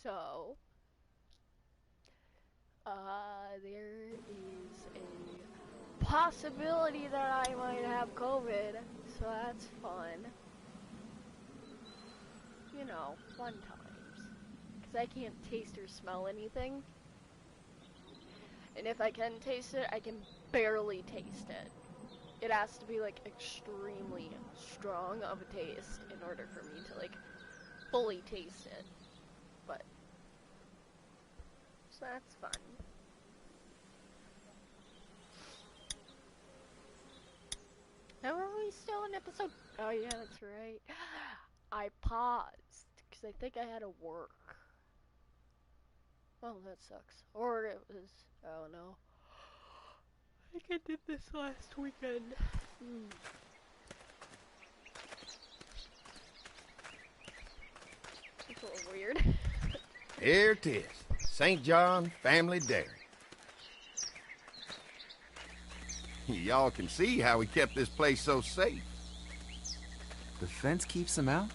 So, there is a possibility that I might have COVID, so that's fun. You know, fun times. Because I can't taste or smell anything. And if I can taste it, I can barely taste it. It has to be like extremely strong of a taste in order for me to like fully taste it. But so that's fun. How are we still in episode? Oh yeah, that's right. I paused because I think I had to work. Well, that sucks. Or it was. Oh no. I think I did this last weekend. It's a little weird. Here it is. St. John Family Dairy. Y'all can see how we kept this place so safe. The fence keeps them out?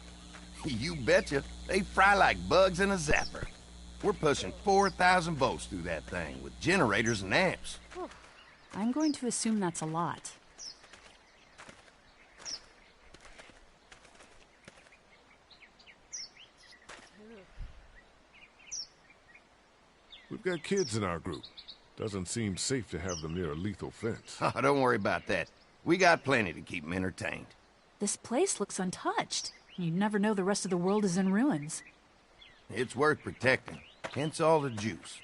You betcha. They fry like bugs in a zapper. We're pushing 4,000 volts through that thing with generators and amps. I'm going to assume that's a lot. We've got kids in our group. Doesn't seem safe to have them near a lethal fence. Oh, don't worry about that. We got plenty to keep them entertained. This place looks untouched. You'd never know the rest of the world is in ruins. It's worth protecting. Hence all the juice.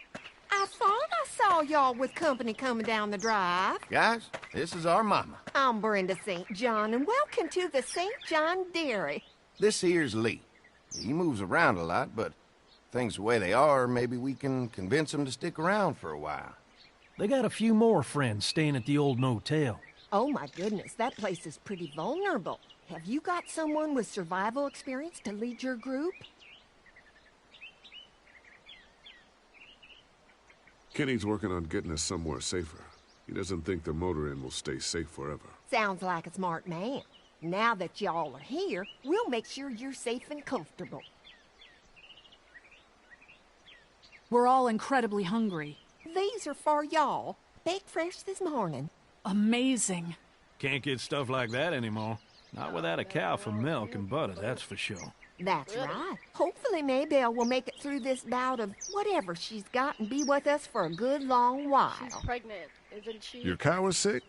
I thought I saw y'all with company coming down the drive. Guys, this is our mama. I'm Brenda St. John, and welcome to the St. John Dairy. This here's Lee. He moves around a lot, but things the way they are, maybe we can convince him to stick around for a while. They got a few more friends staying at the old motel. Oh my goodness, that place is pretty vulnerable. Have you got someone with survival experience to lead your group? Kenny's working on getting us somewhere safer. He doesn't think the motor inn will stay safe forever. Sounds like a smart man. Now that y'all are here, we'll make sure you're safe and comfortable. We're all incredibly hungry. These are for y'all. Baked fresh this morning. Amazing. Can't get stuff like that anymore. Not without a cow for milk and butter, that's for sure. That's right. Hopefully Maybelle will make it through this bout of whatever she's got and be with us for a good long while. She's pregnant, isn't she? Your cow is sick?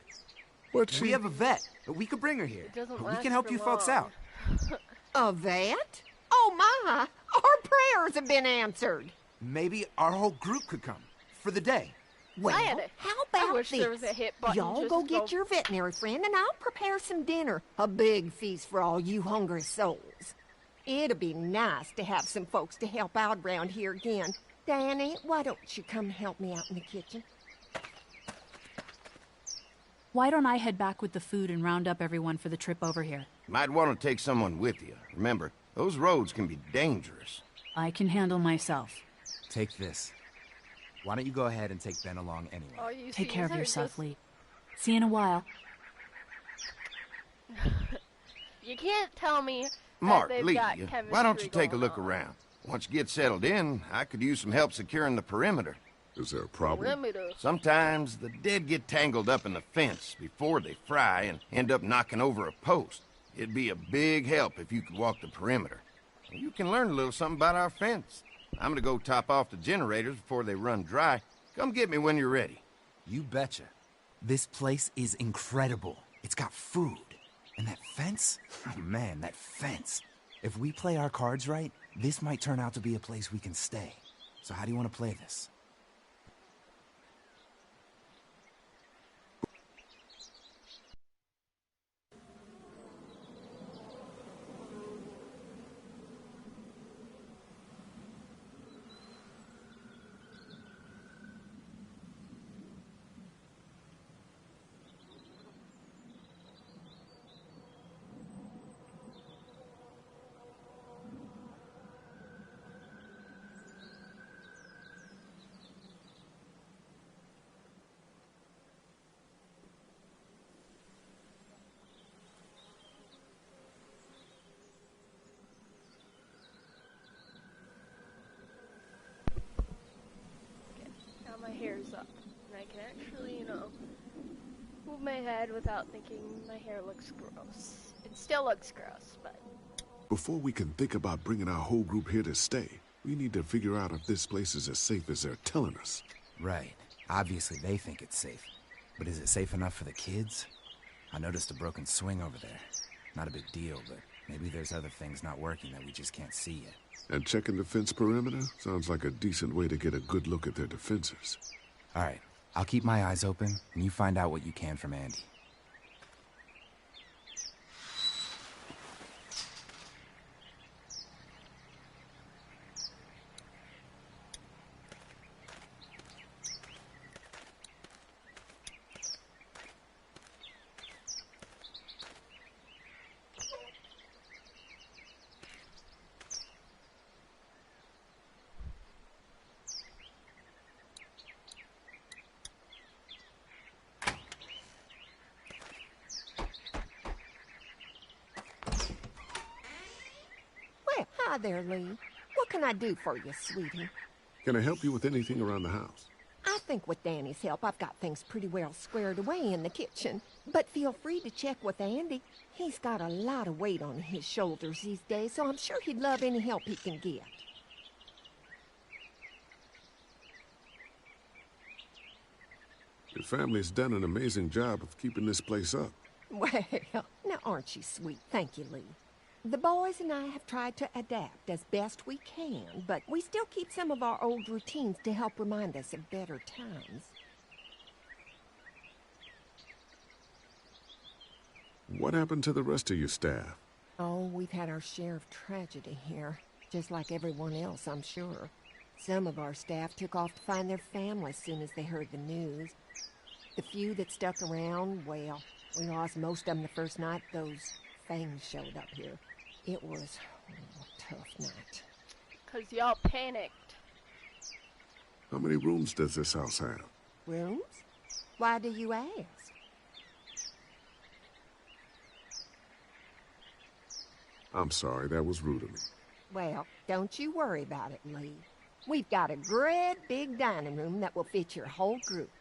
What's she? We have a vet, but we could bring her here. We can help you folks out. A vet? Oh my! Our prayers have been answered. Maybe our whole group could come. For the day. Well, how about I wish this? there was a hit button. Y'all just go to get your veterinary friend and I'll prepare some dinner. A big feast for all you hungry souls. It'd be nice to have some folks to help out around here again. Danny, why don't you come help me out in the kitchen? Why don't I head back with the food and round up everyone for the trip over here? Might want to take someone with you. Remember, those roads can be dangerous. I can handle myself. Take this. Why don't you go ahead and take Ben along anyway? All you Take see care is of her yourself, just- Lee. See you in a while. You can't tell me Mark, that they've Lee, got why don't you chemistry take a going look on. around? Once you get settled in, I could use some help securing the perimeter. Is there a problem? Perimeter. Sometimes the dead get tangled up in the fence before they fry and end up knocking over a post. It'd be a big help if you could walk the perimeter. You can learn a little something about our fence. I'm gonna go top off the generators before they run dry. Come get me when you're ready. You betcha. This place is incredible. It's got food. And that fence? Oh man, that fence. If we play our cards right, this might turn out to be a place we can stay. So how do you want to play this? outside without thinking my hair looks gross. It still looks gross, but... Before we can think about bringing our whole group here to stay, we need to figure out if this place is as safe as they're telling us. Right. Obviously they think it's safe. But is it safe enough for the kids? I noticed a broken swing over there. Not a big deal, but maybe there's other things not working that we just can't see yet. And checking the fence perimeter sounds like a decent way to get a good look at their defenses. All right. I'll keep my eyes open, and you find out what you can from Andy. Well, hi there, Lee. What can I do for you, sweetie? Can I help you with anything around the house? I think with Danny's help, I've got things pretty well squared away in the kitchen. But feel free to check with Andy. He's got a lot of weight on his shoulders these days, so I'm sure he'd love any help he can get. Your family's done an amazing job of keeping this place up. Well, now aren't you sweet? Thank you, Lee. The boys and I have tried to adapt as best we can, but we still keep some of our old routines to help remind us of better times. What happened to the rest of your staff? Oh, we've had our share of tragedy here, just like everyone else, I'm sure. Some of our staff took off to find their families as soon as they heard the news. The few that stuck around, well, we lost most of them the first night those things showed up here. It was a tough night. 'Cause y'all panicked. How many rooms does this house have? Rooms? Why do you ask? I'm sorry, that was rude of me. Well, don't you worry about it, Lee. We've got a great big dining room that will fit your whole group.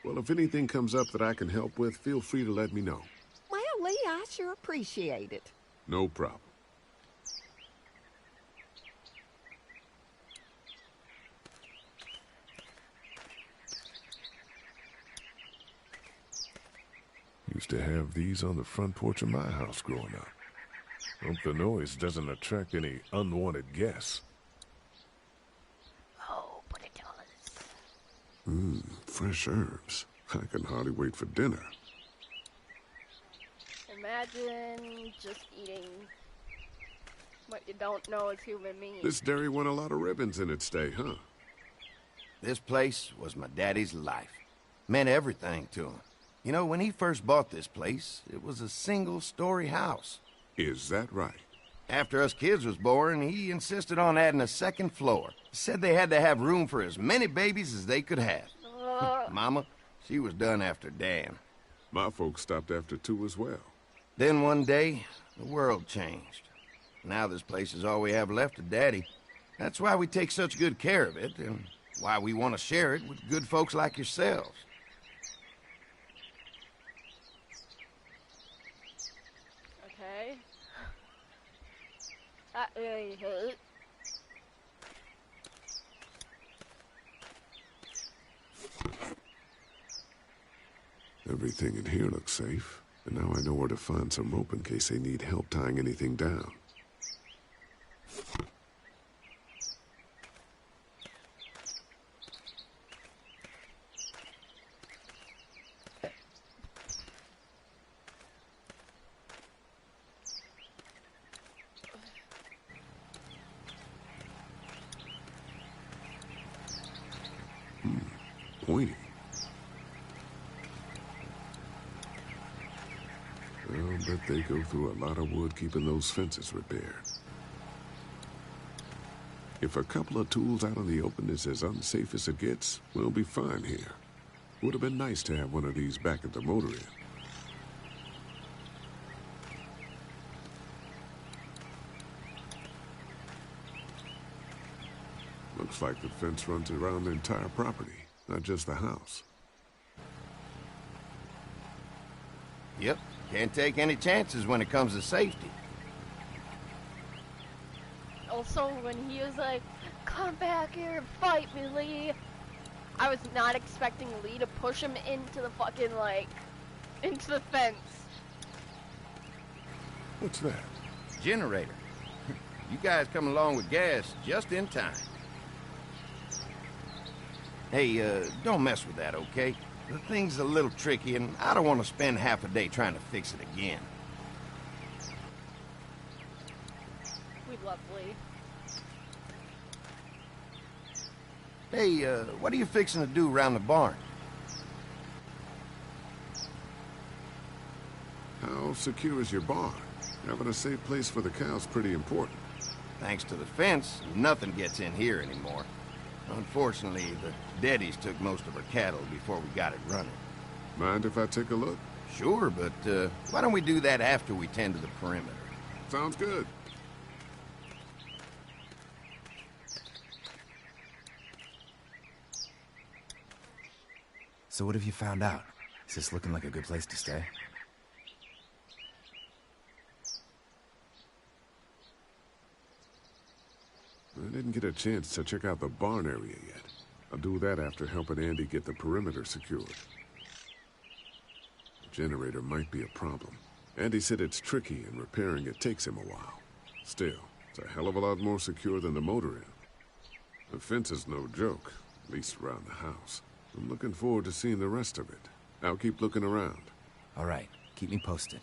Well, if anything comes up that I can help with, feel free to let me know. Well, Lee, I sure appreciate it. No problem. Used to have these on the front porch of my house growing up. Hope the noise doesn't attract any unwanted guests. Oh, but it does. Fresh herbs. I can hardly wait for dinner. Imagine just eating what you don't know is human meat. This dairy won a lot of ribbons in its day, huh? This place was my daddy's life. Meant everything to him. You know, when he first bought this place, it was a single-story house. Is that right? After us kids was born, he insisted on adding a second floor. Said they had to have room for as many babies as they could have. Mama, she was done after Dan. My folks stopped after 2 as well. Then one day, the world changed. Now this place is all we have left of Daddy. That's why we take such good care of it, and why we want to share it with good folks like yourselves. Okay. That really hurt. Everything in here looks safe, and now I know where to find some rope in case they need help tying anything down. Pointy. I'll bet they go through a lot of wood keeping those fences repaired. If a couple of tools out in the open is as unsafe as it gets, we'll be fine here. Would have been nice to have one of these back at the motor inn. Looks like the fence runs around the entire property, not just the house. Yep, can't take any chances when it comes to safety. Also, when he was like, come back here and fight me, Lee, I was not expecting Lee to push him into the fucking, like, into the fence. What's that? Generator. You guys come along with gas just in time. Hey, don't mess with that, okay? The thing's a little tricky, and I don't want to spend half a day trying to fix it again. We love Lee. Hey, what are you fixing to do around the barn? How secure is your barn? Having a safe place for the cows pretty important. Thanks to the fence, nothing gets in here anymore. Unfortunately, the Daddies took most of our cattle before we got it running. Mind if I take a look? Sure, but why don't we do that after we tend to the perimeter? Sounds good. So what have you found out? Is this looking like a good place to stay? I didn't get a chance to check out the barn area yet. I'll do that after helping Andy get the perimeter secured. The generator might be a problem. Andy said it's tricky and repairing it takes him a while. Still, it's a hell of a lot more secure than the motor inn. The fence is no joke, at least around the house. I'm looking forward to seeing the rest of it. I'll keep looking around. All right, keep me posted.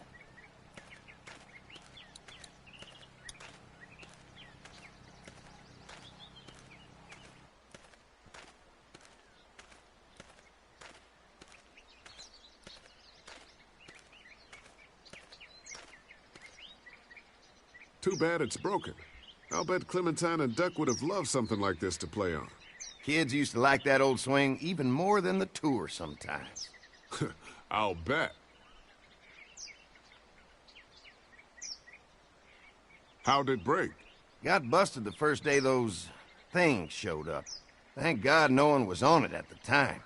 Too bad it's broken. I'll bet Clementine and Duck would have loved something like this to play on. Kids used to like that old swing even more than the tour sometimes. I'll bet. How'd it break? Got busted the first day those things showed up. Thank God no one was on it at the time.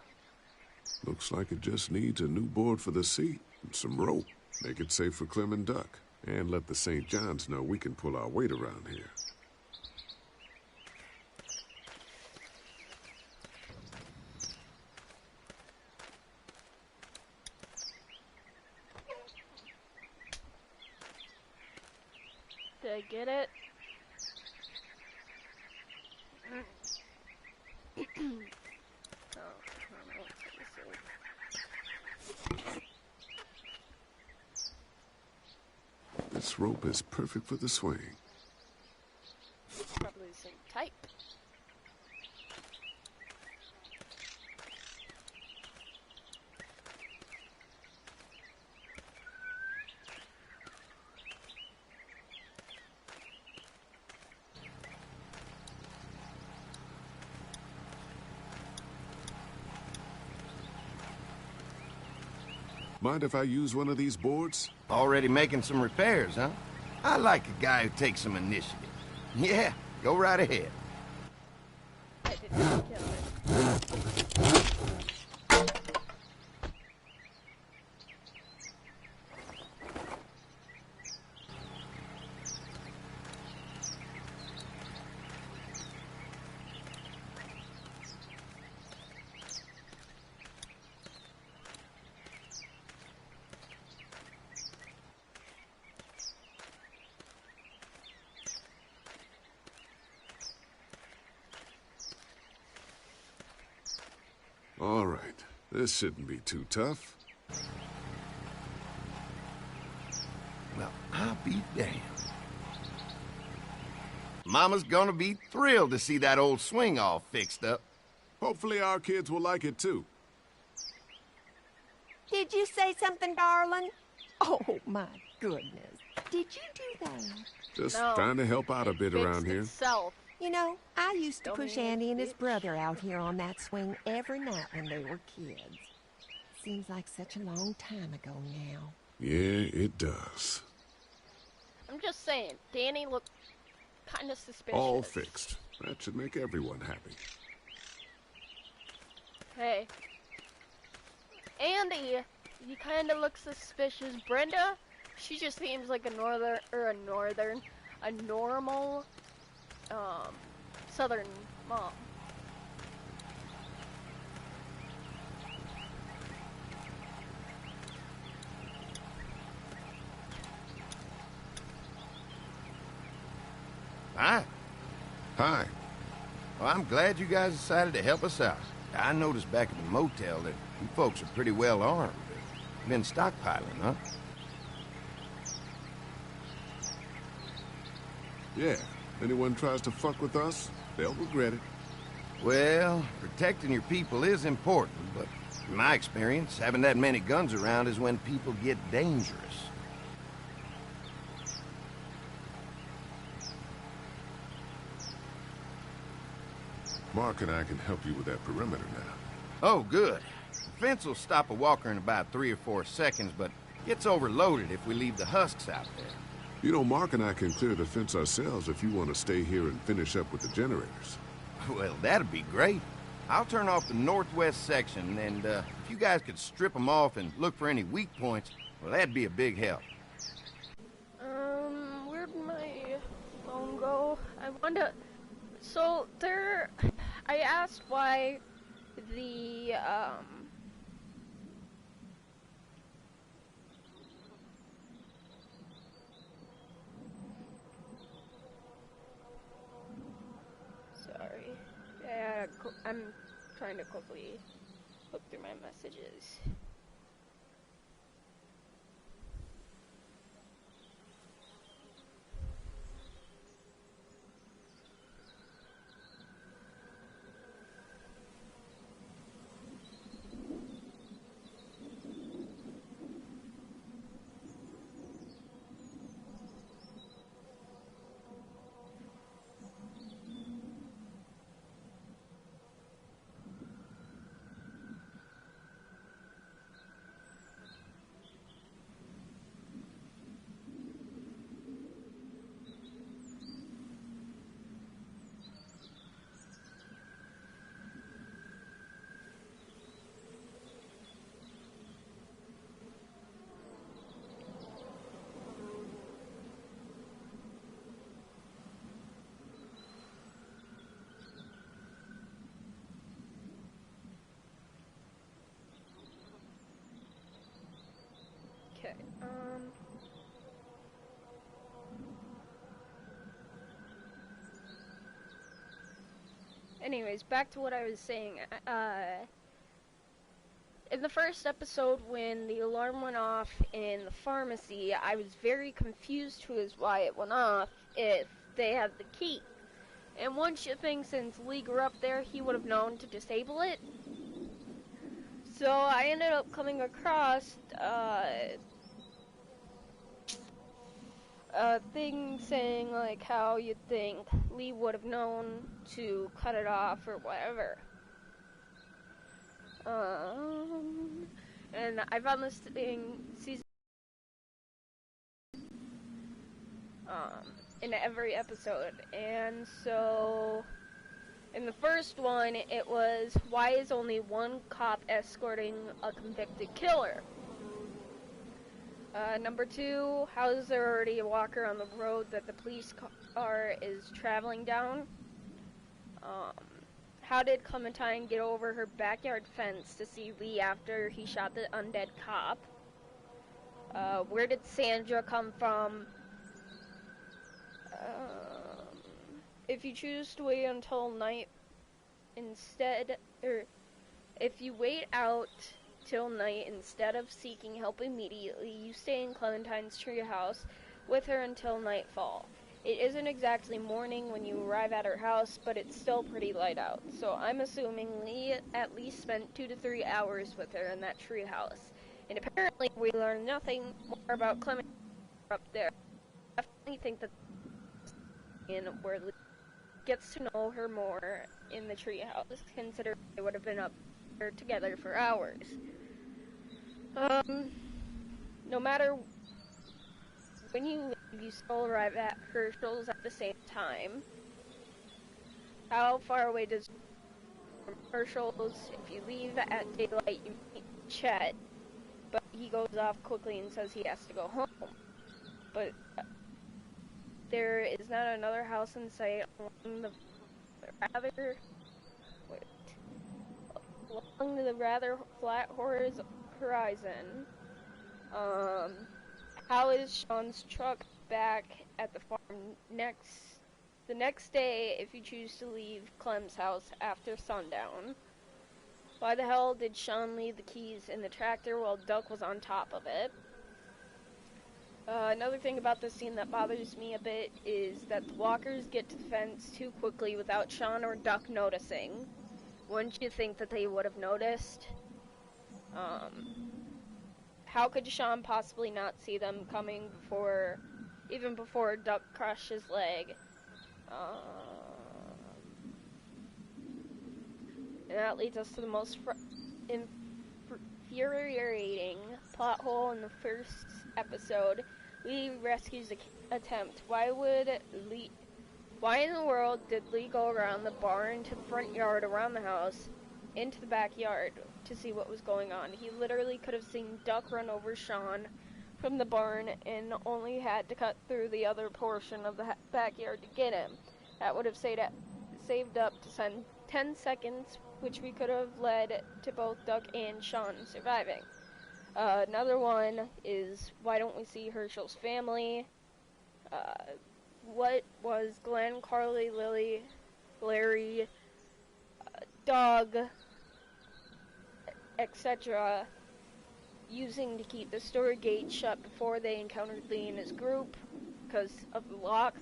Looks like it just needs a new board for the seat and some rope. Make it safe for Clem and Duck. And let the St. John's know we can pull our weight around here. Did I get it? This rope is perfect for the swing. Probably the same type. Mind if I use one of these boards? Already making some repairs, huh? I like a guy who takes some initiative. Yeah, go right ahead. I did not kill it. All right, this shouldn't be too tough. Well, I'll be damned. Mama's gonna be thrilled to see that old swing all fixed up. Hopefully our kids will like it too. Did you say something, darling? Oh, my goodness. Did you do that? Just No, trying to help out a it bit fixed around here. itself. You know, I used to Don't push be a Andy and his bitch. brother out here on that swing every night when they were kids. Seems like such a long time ago now. Yeah, it does. I'm just saying, Danny looked kind of suspicious. All fixed. That should make everyone happy. Hey. Andy, You kind of look suspicious. Brenda, she just seems like a normal, southern mom. Hi. Hi. Well, I'm glad you guys decided to help us out. I noticed back at the motel that you folks are pretty well armed. Been stockpiling, huh? Yeah. Anyone tries to fuck with us, they'll regret it. Well, protecting your people is important, but in my experience, having that many guns around is when people get dangerous. Mark and I can help you with that perimeter now. Oh, good. The fence will stop a walker in about 3 or 4 seconds, but gets overloaded if we leave the husks out there. You know, Mark and I can clear the fence ourselves if you want to stay here and finish up with the generators. Well, that'd be great. I'll turn off the northwest section, and if you guys could strip them off and look for any weak points, well, that'd be a big help. Where'd my phone go? I wonder. So there, I asked why the sorry, yeah, I'm trying to quickly look through my messages. Okay, anyways, back to what I was saying. In the first episode, when the alarm went off in the pharmacy, I was very confused to as why it went off if they had the key. And one should think since Lee grew up there, he would have known to disable it. So I ended up coming across a thing saying like how you'd think Lee would have known to cut it off or whatever. And I found this thing in every episode, and so in the first one it was, why is only one cop escorting a convicted killer? Number 2, how is there already a walker on the road that the police car is traveling down? How did Clementine get over her backyard fence to see Lee after he shot the undead cop? Where did Sandra come from? If you choose to wait until night instead, or if you wait out till night instead of seeking help immediately, you stay in Clementine's treehouse with her until nightfall. It isn't exactly morning when you arrive at her house, but it's still pretty light out, so I'm assuming Lee at least spent 2 to 3 hours with her in that treehouse. And apparently we learn nothing more about Clementine up there. I definitely think that where Lee gets to know her more in the treehouse, considering they would have been up there together for hours. No matter when you leave, you still arrive at Herschel's at the same time. How far away does from Herschel's? If you leave at daylight, you meet Chet, but he goes off quickly and says he has to go home. But there is not another house in sight along the rather flat horizon. How is Sean's truck back at the farm the next day if you choose to leave Clem's house after sundown? Why the hell did Sean leave the keys in the tractor while Duck was on top of it? Another thing about this scene that bothers me a bit is that the walkers get to the fence too quickly without Sean or Duck noticing. Wouldn't you think that they would have noticed? How could Sean possibly not see them coming even before Duck crushed his leg? And that leads us to the most infuriating plot hole in the first episode. Lee rescues attempt. Why in the world did Lee go around the barn to the front yard, around the house, into the backyard to see what was going on? He literally could have seen Duck run over Sean from the barn and only had to cut through the other portion of the backyard to get him. That would have saved up to 10 seconds, which we could have led to both Duck and Sean surviving. Another one is, why don't we see Herschel's family? What was Glenn, Carly, Lily, Larry, Doug, etc. using to keep the store gate shut before they encountered Lee and his group because of the lock?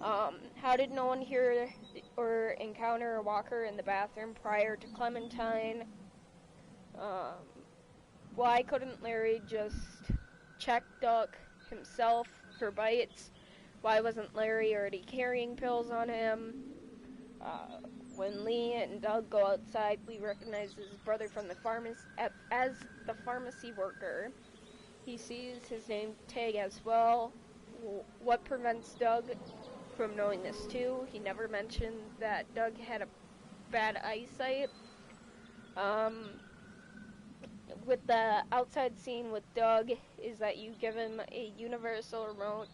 How did no one hear or encounter a walker in the bathroom prior to Clementine? Why couldn't Larry just check Duck himself for bites? Why wasn't Larry already carrying pills on him? When Lee and Doug go outside, Lee recognizes his brother from the as the pharmacy worker. He sees his name tag as well. What prevents Doug from knowing this too? He never mentioned that Doug had a bad eyesight. With the outside scene with Doug is that you give him a universal remote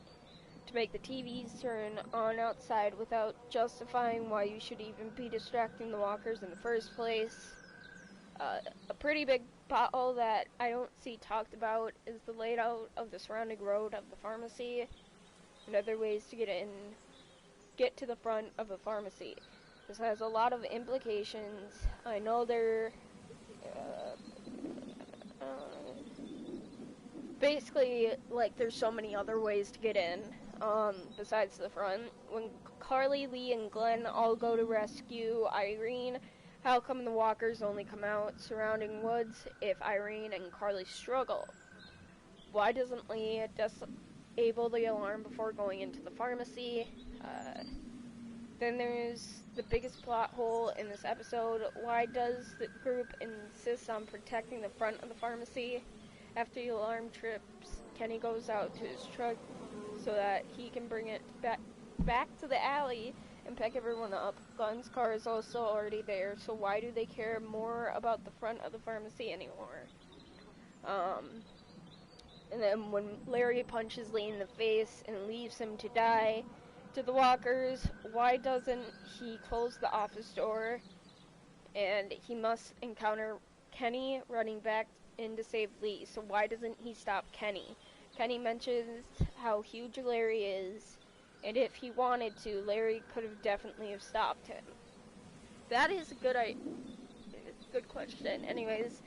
to make the TVs turn on outside without justifying why you should even be distracting the walkers in the first place. A pretty big pothole that I don't see talked about is the layout of the surrounding road of the pharmacy and other ways to get to the front of a pharmacy. This has a lot of implications. I know basically, like, there's so many other ways to get in, besides the front. When Carly, Lee, and Glenn all go to rescue Irene, how come the walkers only come out surrounding woods if Irene and Carly struggle? Why doesn't Lee disable the alarm before going into the pharmacy? Then there's the biggest plot hole in this episode. Why does the group insist on protecting the front of the pharmacy? After the alarm trips, Kenny goes out to his truck so that he can bring it back to the alley and pick everyone up. Glenn's car is also already there, so why do they care more about the front of the pharmacy anymore? And then when Larry punches Lee in the face and leaves him to die, to the walkers, why doesn't he close the office door and he must encounter Kenny running back in to save Lee? So why doesn't he stop Kenny? Kenny mentions how huge Larry is, and if he wanted to, Larry could have definitely stopped him. That is a good question. Anyways,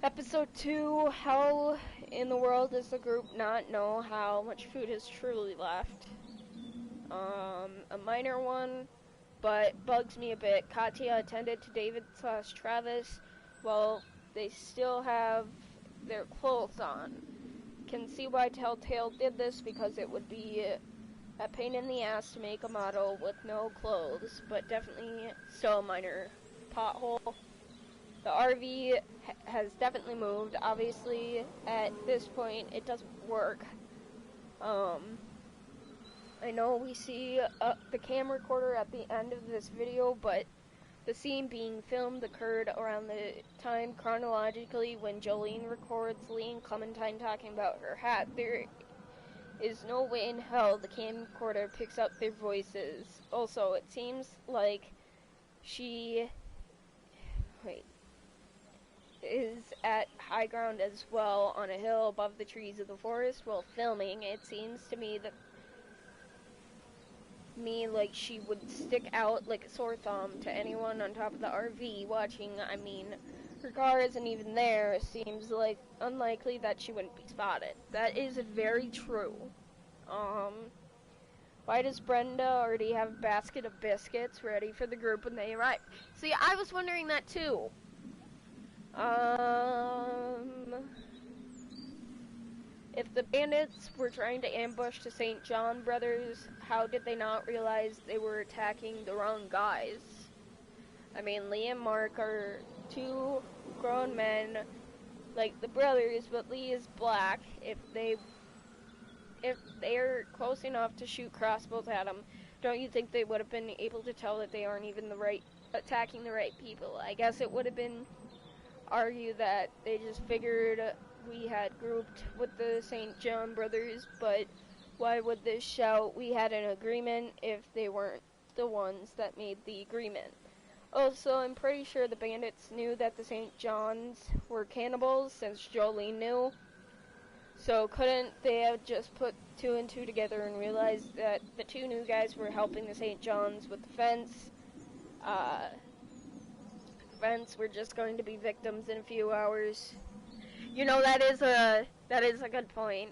episode 2, how in the world does the group not know how much food is truly left? A minor one, but bugs me a bit. Katya attended to David/Travis while they still have their clothes on. Can see why Telltale did this, because it would be a pain in the ass to make a model with no clothes, but definitely still a minor pothole. The RV has definitely moved. Obviously, at this point, it doesn't work. I know we see the camcorder at the end of this video, but The scene being filmed occurred around the time chronologically when Jolene records Lee and Clementine talking about her hat. There is no way in hell the camcorder picks up their voices. Also, it seems like she is at high ground as well, on a hill above the trees of the forest while filming. It seems to me like she would stick out like a sore thumb to anyone on top of the RV watching. I mean, her car isn't even there. It seems like unlikely that she wouldn't be spotted. That is very true. Why does Brenda already have a basket of biscuits ready for the group when they arrive? See, I was wondering that too. If the bandits were trying to ambush the St. John brothers, how did they not realize they were attacking the wrong guys? I mean, Lee and Mark are two grown men, like the brothers, but Lee is black. If they're close enough to shoot crossbows at him, don't you think they would have been able to tell that they aren't even attacking the right people? I guess it would have been argued that they just figured we had grouped with the St. John brothers, but why would they shout we had an agreement if they weren't the ones that made the agreement? Also, I'm pretty sure the bandits knew that the St. Johns were cannibals, since Jolene knew. So couldn't they have just put two and two together and realized that the two new guys were helping the St. Johns with the fence? Fence were just going to be victims in a few hours. You know, that is a good point.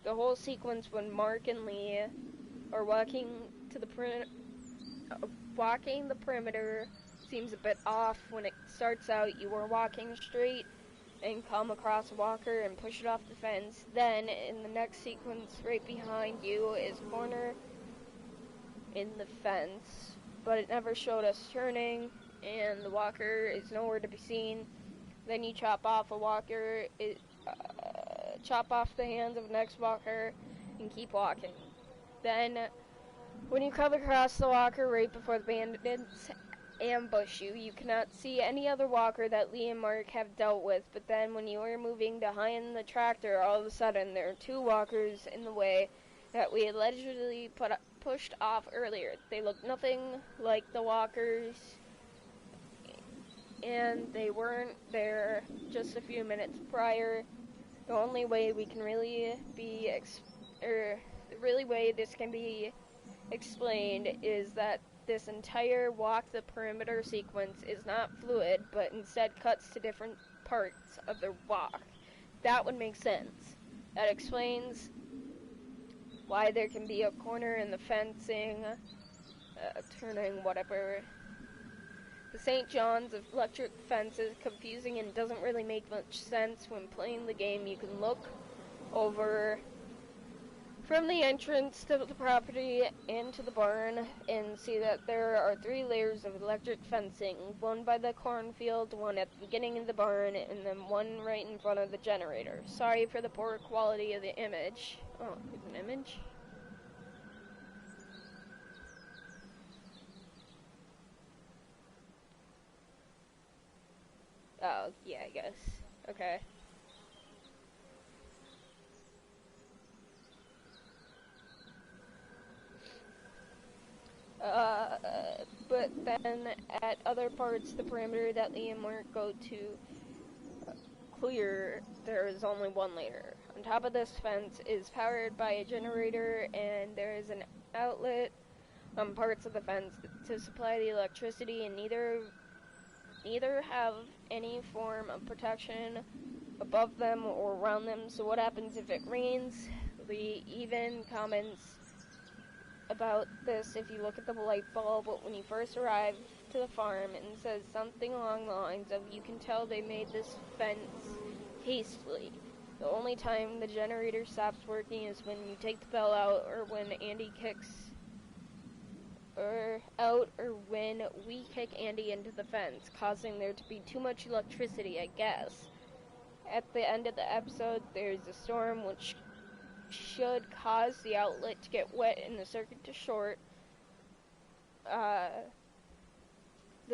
The whole sequence when Mark and Lee are walking the perimeter seems a bit off. When it starts out, you are walking straight and come across a walker and push it off the fence. Then, in the next sequence, right behind you is a corner in the fence, but it never showed us turning, and the walker is nowhere to be seen. Then you chop off a walker, chop off the hands of the next walker, and keep walking. Then, when you come across the walker right before the bandits ambush you, you cannot see any other walker that Lee and Mark have dealt with, but then when you are moving behind the tractor, all of a sudden there are two walkers in the way that we allegedly pushed off earlier. They look nothing like the walkers, and they weren't there just a few minutes prior. The only way we can really this can be explained is that this entire walk the perimeter sequence is not fluid, but instead cuts to different parts of their walk. That would make sense. That explains why there can be a corner in the fencing, turning, whatever. The St. John's electric fence is confusing and doesn't really make much sense when playing the game. You can look over from the entrance to the property into the barn and see that there are 3 layers of electric fencing, one by the cornfield, one at the beginning of the barn, and then one right in front of the generator. Sorry for the poor quality of the image. Oh, it's an image? Oh, yeah, I guess. Okay. But then at other parts, the perimeter that Lee and Mark go to clear, there is only 1 layer. On top of this fence is powered by a generator, and there is an outlet on parts of the fence to supply the electricity, and neither have any form of protection above them or around them. So what happens if it rains? Lee even comments about this if you look at the light bulb when you first arrive to the farm, and says something along the lines of, you can tell they made this fence hastily. The only time the generator stops working is when you take the bell out, or when Andy kicks out, or when we kick Andy into the fence, causing there to be too much electricity, I guess. At the end of the episode, there's a storm which should cause the outlet to get wet and the circuit to short. The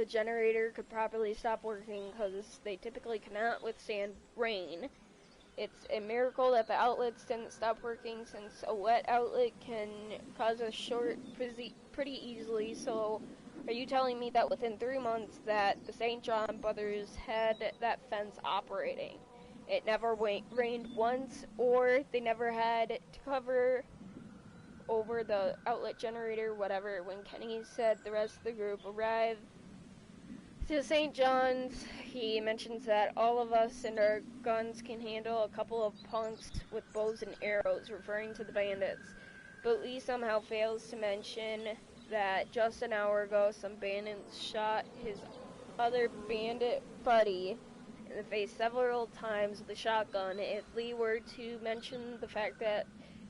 generator could properly stop working because they typically cannot withstand rain. It's a miracle that the outlets didn't stop working, since a wet outlet can cause a short pretty easily. So are you telling me that within 3 months that the St. John brothers had that fence operating, it never rained once, or they never had to cover over the outlet generator, whatever, when Kenny said the rest of the group arrived to St. John's? He mentions that all of us and our guns can handle a couple of punks with bows and arrows, referring to the bandits. But Lee somehow fails to mention that just an hour ago some bandits shot his other bandit buddy in the face several times with a shotgun. If Lee were to mention the fact that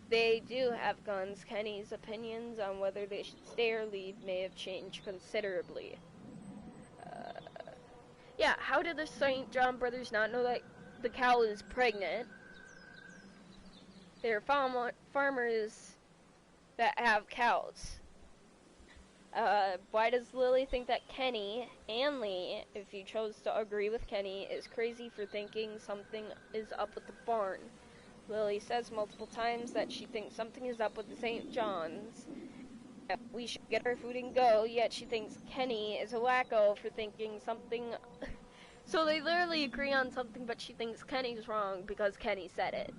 they do have guns, Kenny's opinions on whether they should stay or leave may have changed considerably. Yeah, how did the St. John brothers not know that the cow is pregnant? They're farmers that have cows. Why does Lily think that Kenny and Lee, if you chose to agree with Kenny, is crazy for thinking something is up with the barn? Lily says multiple times that she thinks something is up with the St. John's. We should get our food and go, yet she thinks Kenny is a wacko for thinking something. So they literally agree on something, but she thinks Kenny's wrong because Kenny said it.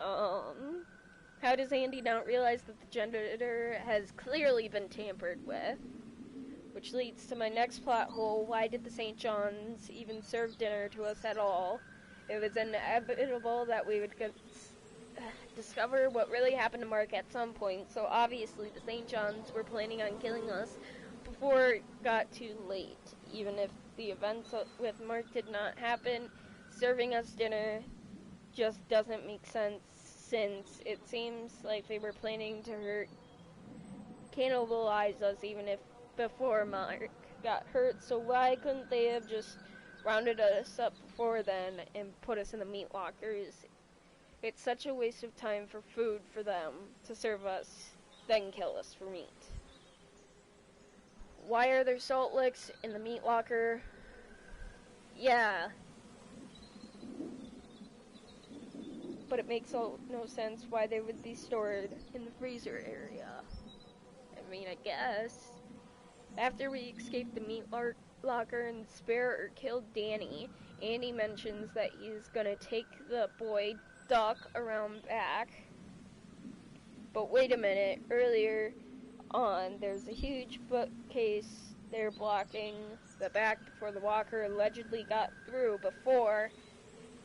How does Andy not realize that the generator has clearly been tampered with? Which leads to my next plot hole. Why did the St. John's even serve dinner to us at all? It was inevitable that we would discover what really happened to Mark at some point, so obviously the St. John's were planning on killing us before it got too late. Even if the events with Mark did not happen, serving us dinner just doesn't make sense, since it seems like they were planning to cannibalize us even if before Mark got hurt. So why couldn't they have just rounded us up before then and put us in the meat lockers? It's such a waste of time for food for them to serve us, then kill us for meat. Why are there salt licks in the meat locker? Yeah. But it makes no sense why they would be stored in the freezer area. I mean, I guess. After we escaped the meat locker and spare or killed Danny, Andy mentions that he's gonna take the boy Duck around back. But wait a minute, earlier on, there's a huge bookcase there blocking the back before the walker allegedly got through. Before,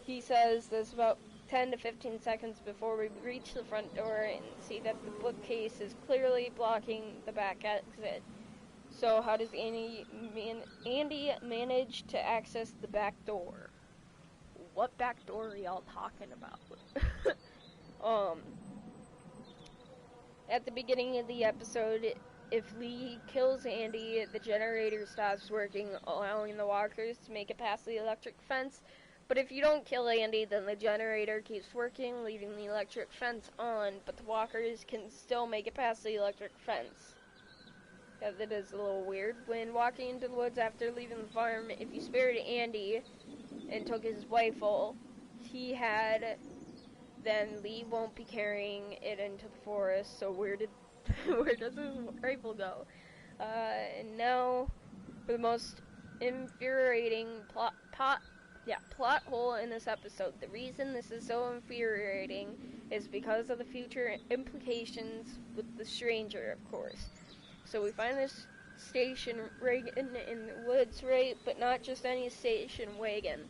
he says there's about 10 to 15 seconds before we reach the front door and see that the bookcase is clearly blocking the back exit. So how does Andy manage to access the back door? What back door are y'all talking about? At the beginning of the episode, if Lee kills Andy, the generator stops working, allowing the walkers to make it past the electric fence. But if you don't kill Andy, then the generator keeps working, leaving the electric fence on, but the walkers can still make it past the electric fence. Yeah, that is a little weird. When walking into the woods after leaving the farm, if you spared Andy and took his rifle then Lee won't be carrying it into the forest. So where does his rifle go? And now for the most infuriating plot hole in this episode. The reason this is so infuriating is because of the future implications with the stranger, of course. So we find this station wagon in the woods, right? But not just any station wagon.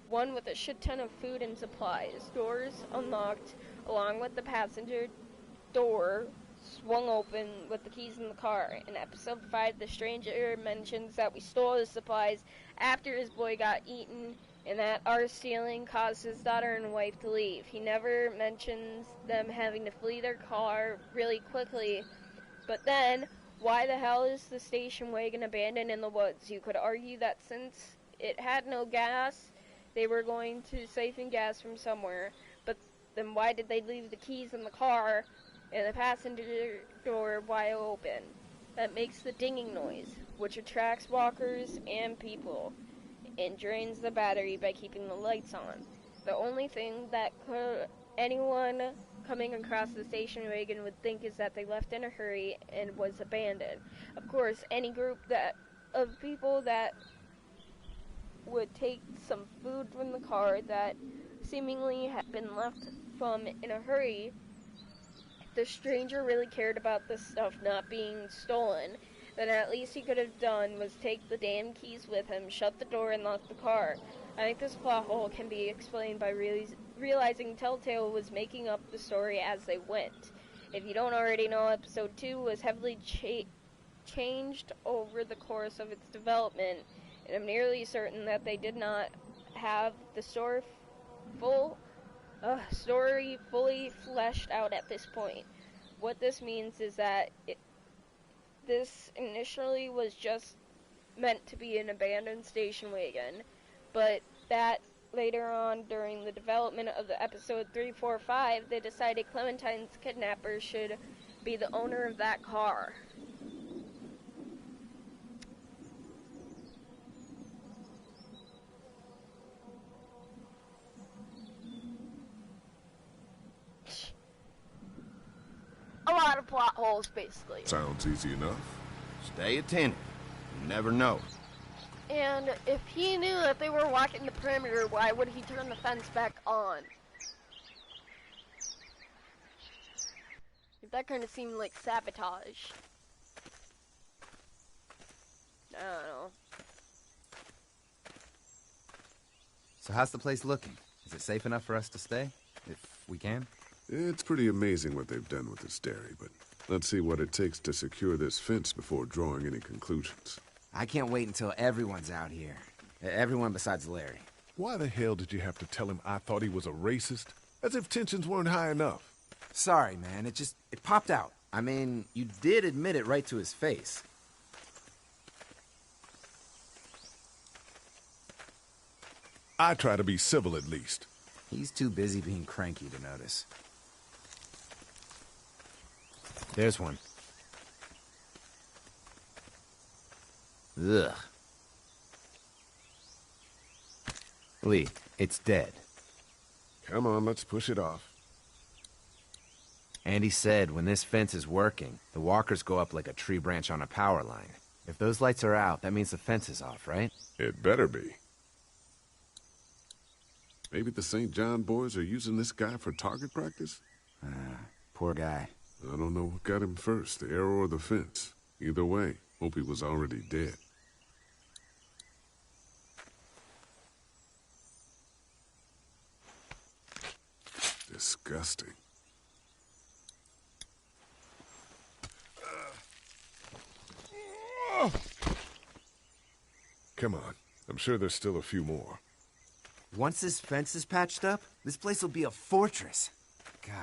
One with a shit ton of food and supplies. Doors unlocked, along with the passenger door swung open with the keys in the car. In episode 5, the stranger mentions that we stole his supplies after his boy got eaten, and that our stealing caused his daughter and wife to leave. He never mentions them having to flee their car really quickly. But then, why the hell is the station wagon abandoned in the woods? You could argue that since it had no gas, they were going to siphon gas from somewhere. But then why did they leave the keys in the car and the passenger door wide open? That makes the dinging noise, which attracts walkers and people, and drains the battery by keeping the lights on. The only thing that anyone coming across the station wagon would think is that they left in a hurry and was abandoned. Of course, any group of people that would take some food from the car that seemingly had been left from in a hurry, if the stranger really cared about this stuff not being stolen, then at least he could have done was take the damn keys with him, shut the door, and lock the car. I think this plot hole can be explained by realizing Telltale was making up the story as they went. If you don't already know, episode 2 was heavily changed over the course of its development, and I'm nearly certain that they did not have the story fully fleshed out at this point. What this means is that this initially was just meant to be an abandoned station wagon, but that later on during the development of the episode 3, 4, 5, they decided Clementine's kidnapper should be the owner of that car. A lot of plot holes, basically. Sounds easy enough. Stay attentive. You never know. And if he knew that they were walking the perimeter, why would he turn the fence back on? That kind of seemed like sabotage. I don't know. So how's the place looking? Is it safe enough for us to stay? If we can? It's pretty amazing what they've done with this dairy, but let's see what it takes to secure this fence before drawing any conclusions. I can't wait until everyone's out here. Everyone besides Larry. Why the hell did you have to tell him I thought he was a racist? As if tensions weren't high enough. Sorry, man. It popped out. I mean, you did admit it right to his face. I try to be civil at least. He's too busy being cranky to notice. There's one. Ugh. Lee, it's dead. Come on, let's push it off. Andy said when this fence is working, the walkers go up like a tree branch on a power line. If those lights are out, that means the fence is off, right? It better be. Maybe the St. John boys are using this guy for target practice? Poor guy. I don't know what got him first, the arrow or the fence. Either way, hope he was already dead. Disgusting. Come on. I'm sure there's still a few more. Once this fence is patched up, this place will be a fortress. God,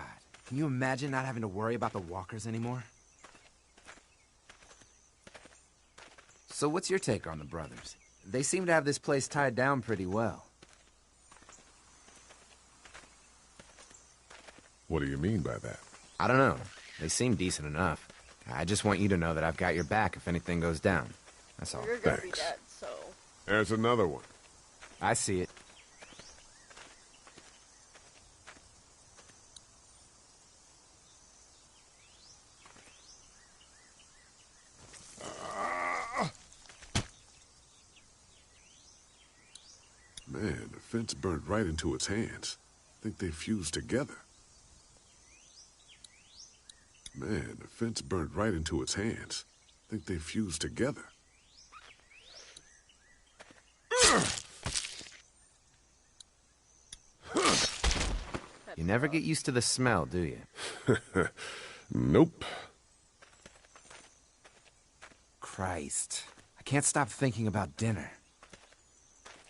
can you imagine not having to worry about the walkers anymore? So what's your take on the brothers? They seem to have this place tied down pretty well. What do you mean by that? I don't know. They seem decent enough. I just want you to know that I've got your back if anything goes down. That's all. You're gonna be Thanks. dead, so... There's another one. I see it. Man, the fence burned right into its hands. I think they fused together. Man, the fence burned right into its hands. I think they fused together. You never get used to the smell, do you? Nope. Christ. I can't stop thinking about dinner.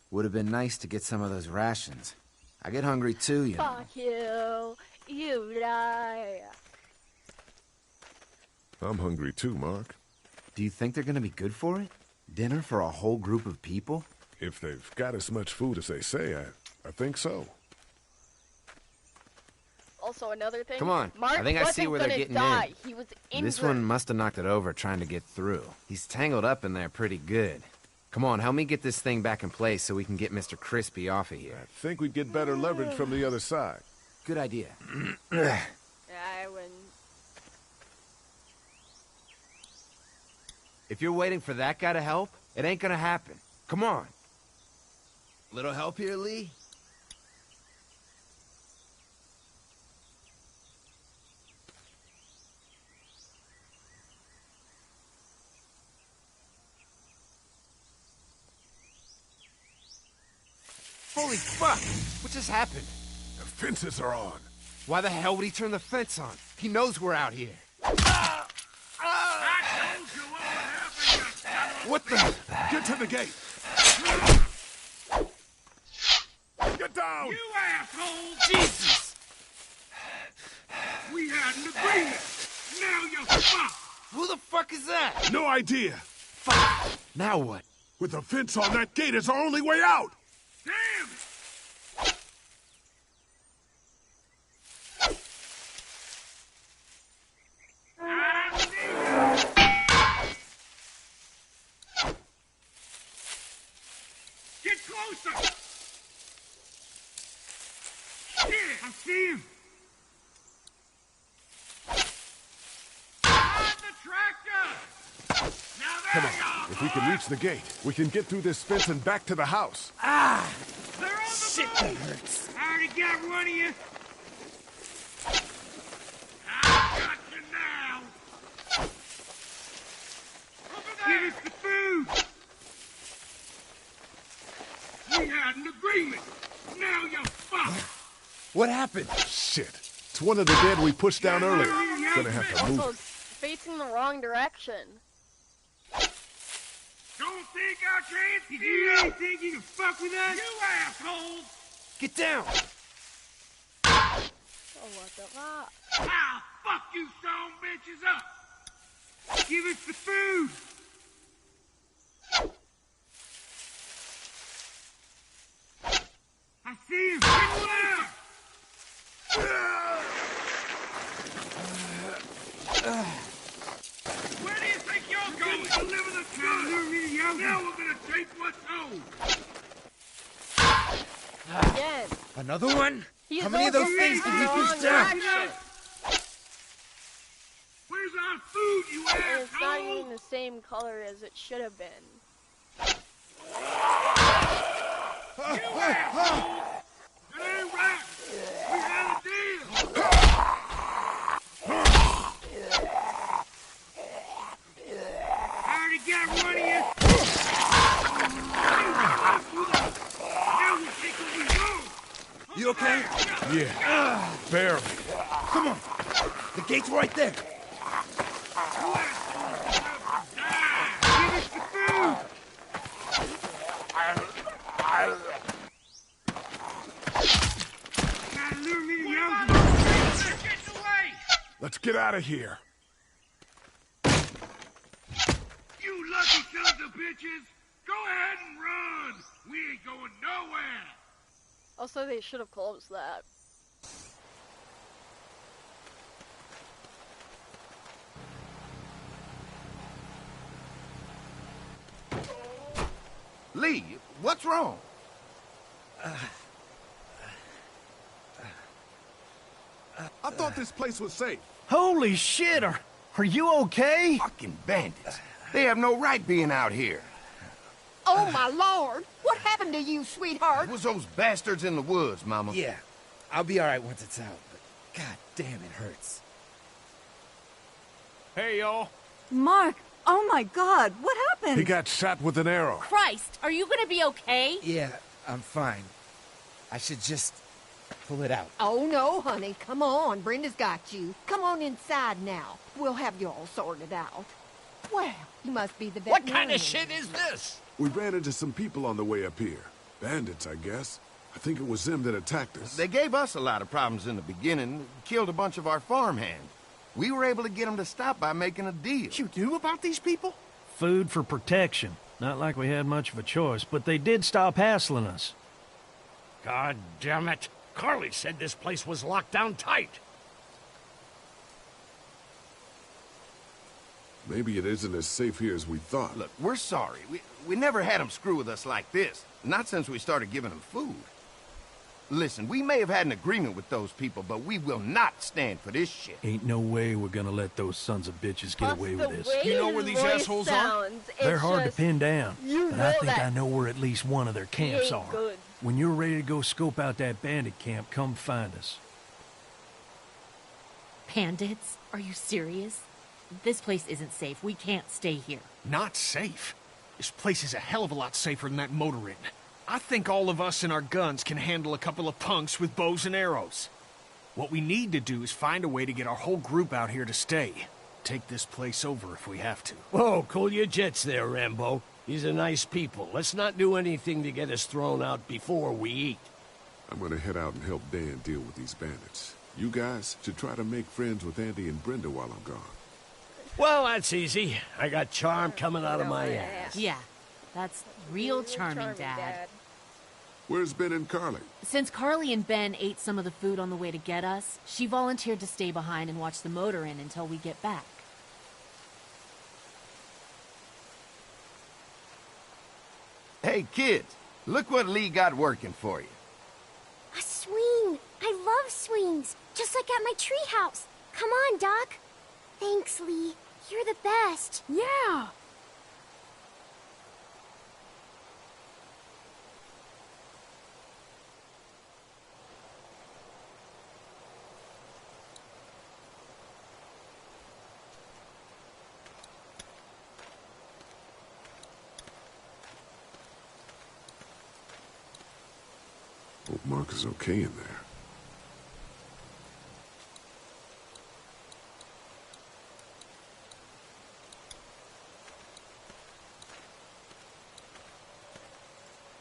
Would have been nice to get some of those rations. I get hungry too, you know. Fuck you. You lie. I'm hungry too, Mark. Do you think they're gonna be good for it? Dinner for a whole group of people? If they've got as much food as they say, I think so. Also, another thing. Come on, Mark I think I see wasn't where they're gonna getting die. in. He was injured. This one must have knocked it over trying to get through. He's tangled up in there pretty good. Come on, help me get this thing back in place so we can get Mr. Crispy off of here. I think we'd get better leverage from the other side. Good idea. Yeah, I wouldn't. If you're waiting for that guy to help, it ain't gonna happen. Come on. Little help here, Lee? Holy fuck! What just happened? The fences are on. Why the hell would he turn the fence on? He knows we're out here. What the? Get to the gate. Get down! You asshole! Jesus! We had an agreement. Now you're fucked. Who the fuck is that? No idea. Fuck! Now what? With the fence on, that gate is our only way out. Damn it! Get closer! Shit, I see him! Behind the tractor! Now there Come you on. are, If we can reach the gate, we can get through this fence and back to the house. They're on the Shit, move. that hurts. I already got one of you. I got you now. Over there. Give us the food. We had an agreement. Now you're fucked. What happened? Shit. It's one of the dead we pushed down earlier. Gonna have to Also, move. it's facing the wrong direction. Don't think I can't see you. Really think you can fuck with us? You assholes. Get down! Oh, what the fuck? I'll fuck you son bitches up. Give us the food. I see him. Get down. Where do you think you're going? Deliver the food. Now we're gonna take what's owed. Again. Another one? He's How many of those also things facing did we the push wrong down? direction. Where's our food, you And it's not asshole? even the same color as it should have been. You asshole! It ain't right. We had a deal. I already got one of you. Now we take what we want. You okay? Yeah. Barely. Come on! The gate's right there! Give us the food. Gotta lure me to yoga. They're getting away. Let's get out of here. You lucky sons of bitches. Go ahead and run. We ain't going nowhere. Also, they should have closed that. Lee, what's wrong? I thought this place was safe. Holy shit, are you okay? Fucking bandits. They have no right being out here. Oh, my Lord! What happened to you, sweetheart? It was those bastards in the woods, Mama. Yeah, I'll be alright once it's out, but god damn, it hurts. Hey, y'all. Mark, oh my God, what happened? He got shot with an arrow. Christ, are you gonna be okay? Yeah, I'm fine. I should just pull it out. Oh, no, honey. Come on. Brenda's got you. Come on inside now. We'll have you all sorted out. Well, you must be the What veterinarian. kind of shit is this? We ran into some people on the way up here. Bandits, I guess. I think it was them that attacked us. They gave us a lot of problems in the beginning, killed a bunch of our farmhands. We were able to get them to stop by making a deal. You knew about these people? Food for protection. Not like we had much of a choice, but they did stop hassling us. God damn it. Carly said this place was locked down tight. Maybe it isn't as safe here as we thought. Look, we're sorry. We never had them screw with us like this. Not since we started giving them food. Listen, we may have had an agreement with those people, but we will not stand for this shit. Ain't no way we're gonna let those sons of bitches get away with this. You know where these assholes are? They're hard to pin down, You but I know think that I know where at least one of their camps ain't are. good. When you're ready to go scope out that bandit camp, come find us. Bandits? Are you serious? This place isn't safe. We can't stay here. Not safe? This place is a hell of a lot safer than that motor inn. I think all of us and our guns can handle a couple of punks with bows and arrows. What we need to do is find a way to get our whole group out here to stay. Take this place over if we have to. Whoa, cool your jets there, Rambo. These are nice people. Let's not do anything to get us thrown out before we eat. I'm gonna head out and help Dan deal with these bandits. You guys should try to make friends with Andy and Brenda while I'm gone. Well, that's easy. I got charm coming out of my ass. Yeah, that's real charming, Dad. Where's Ben and Carly? Since Carly and Ben ate some of the food on the way to get us, she volunteered to stay behind and watch the motor inn until we get back. Hey, kids, look what Lee got working for you. A swing! I love swings, just like at my treehouse. Come on, Doc. Thanks, Lee. You're the best. Yeah! Hope Mark is okay in there.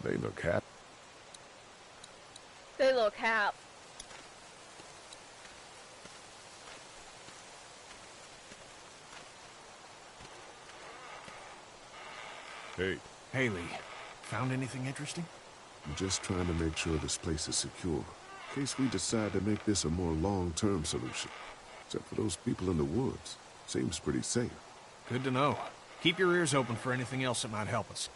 They look happy. They look happy. Hey. Haley, found anything interesting? I'm just trying to make sure this place is secure, in case we decide to make this a more long-term solution. Except for those people in the woods. Seems pretty safe. Good to know. Keep your ears open for anything else that might help us.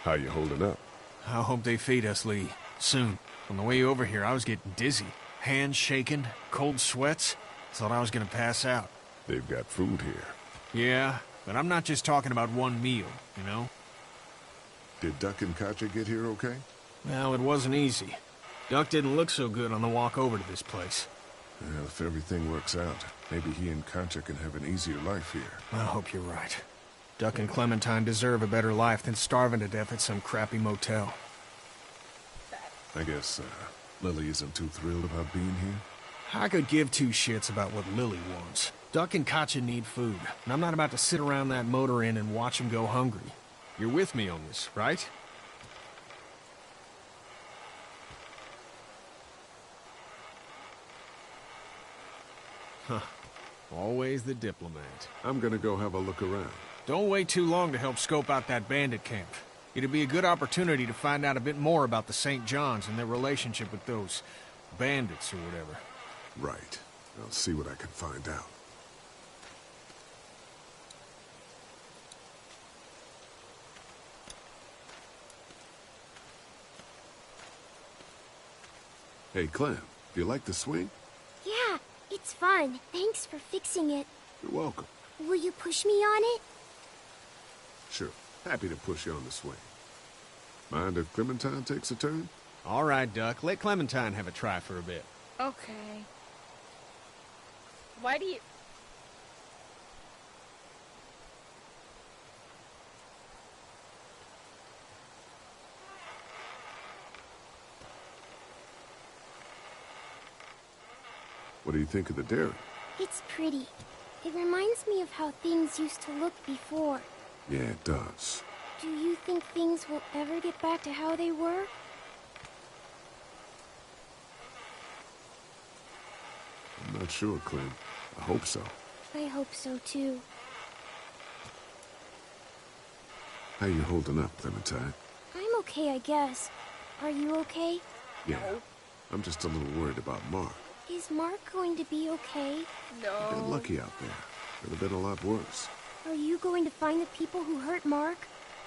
How you holding up? I hope they feed us, Lee. Soon. On the way over here, I was getting dizzy. Hands shaking, cold sweats. Thought I was gonna pass out. They've got food here. Yeah, but I'm not just talking about one meal, you know? Did Duck and Katja get here okay? Well, it wasn't easy. Duck didn't look so good on the walk over to this place. Well, if everything works out, maybe he and Katja can have an easier life here. I hope you're right. Duck and Clementine deserve a better life than starving to death at some crappy motel. I guess, Lily isn't too thrilled about being here? I could give two shits about what Lily wants. Duck and Katja need food, and I'm not about to sit around that motor inn and watch them go hungry. You're with me on this, right? Huh. Always the diplomat. I'm gonna go have a look around. Don't wait too long to help scope out that bandit camp. It'd be a good opportunity to find out a bit more about the St. John's and their relationship with those bandits or whatever. Right. I'll see what I can find out. Hey, Clem, do you like the swing? Yeah, it's fun. Thanks for fixing it. You're welcome. Will you push me on it? Sure. Happy to push you on the swing. Mind if Clementine takes a turn? All right, Duck. Let Clementine have a try for a bit. Okay. Why do you... What do you think of the dairy? It's pretty. It reminds me of how things used to look before. Yeah, it does. Do you think things will ever get back to how they were? I'm not sure, Clem. I hope so. I hope so, too. How you holding up, Clementine? I'm okay, I guess. Are you okay? Yeah. I'm just a little worried about Mark. Is Mark going to be okay? No. They're lucky out there. Could have been a lot worse. Are you going to find the people who hurt Mark?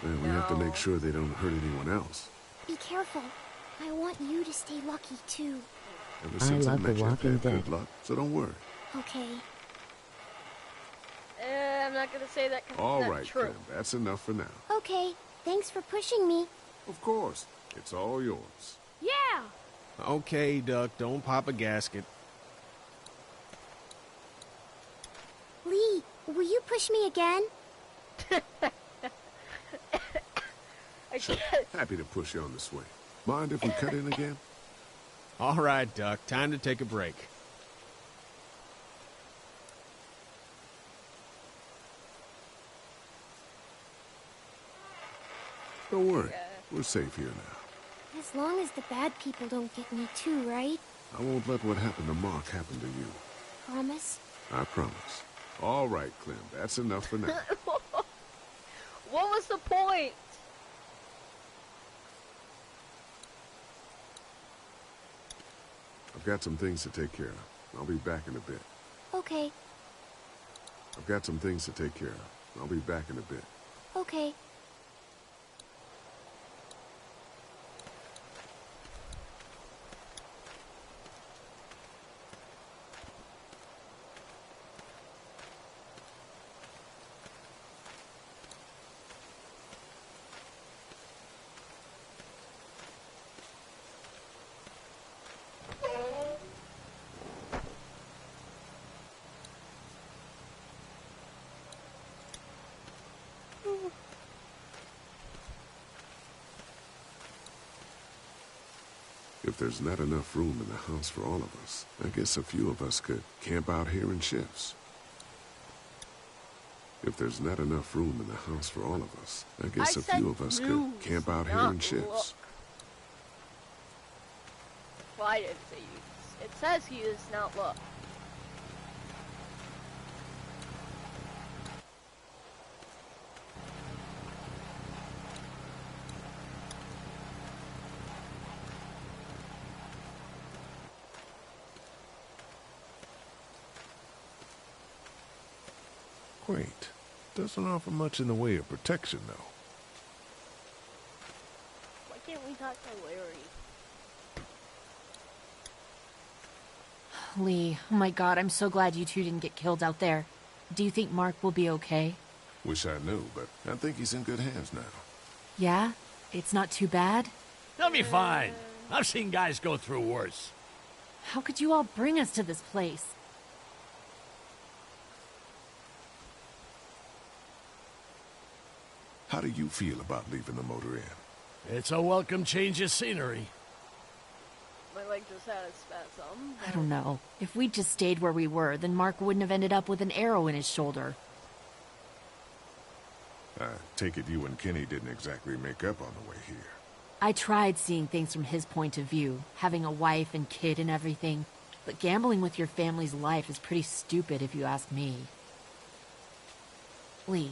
And we have to make sure they don't hurt anyone else. Be careful. I want you to stay lucky, too. Ever since I met you, I've had good luck, so don't worry. Okay. I'm not gonna say that 'cause All it's not right, true. Clem. That's enough for now. Okay. Thanks for pushing me. Of course. It's all yours. Yeah! Okay, Duck, don't pop a gasket. Lee, will you push me again? Happy to push you on the swing. Mind if we cut in again? All right, Duck, time to take a break. Don't worry. We're safe here now. As long as the bad people don't get me too, right? I won't let what happened to Mark happen to you. Promise? I promise. All right, Clem. That's enough for now. What was the point? I've got some things to take care of. I'll be back in a bit. Okay. I've got some things to take care of. I'll be back in a bit. Okay. If there's not enough room in the house for all of us, I guess a few of us could camp out here in shifts. If there's not enough room in the house for all of us, I guess a few of us could camp out here in shifts. Well, I didn't say use. It says he does not look. Quaint. Doesn't offer much in the way of protection, though. Why can't we talk to Larry? Lee, oh my god, I'm so glad you two didn't get killed out there. Do you think Mark will be okay? Wish I knew, but I think he's in good hands now. Yeah? It's not too bad? He'll be fine. I've seen guys go through worse. How could you all bring us to this place? How do you feel about leaving the motor inn? It's a welcome change of scenery. My leg just had a spasm. I don't know. If we'd just stayed where we were, then Mark wouldn't have ended up with an arrow in his shoulder. I take it you and Kenny didn't exactly make up on the way here. I tried seeing things from his point of view, having a wife and kid and everything, but gambling with your family's life is pretty stupid if you ask me. Lee,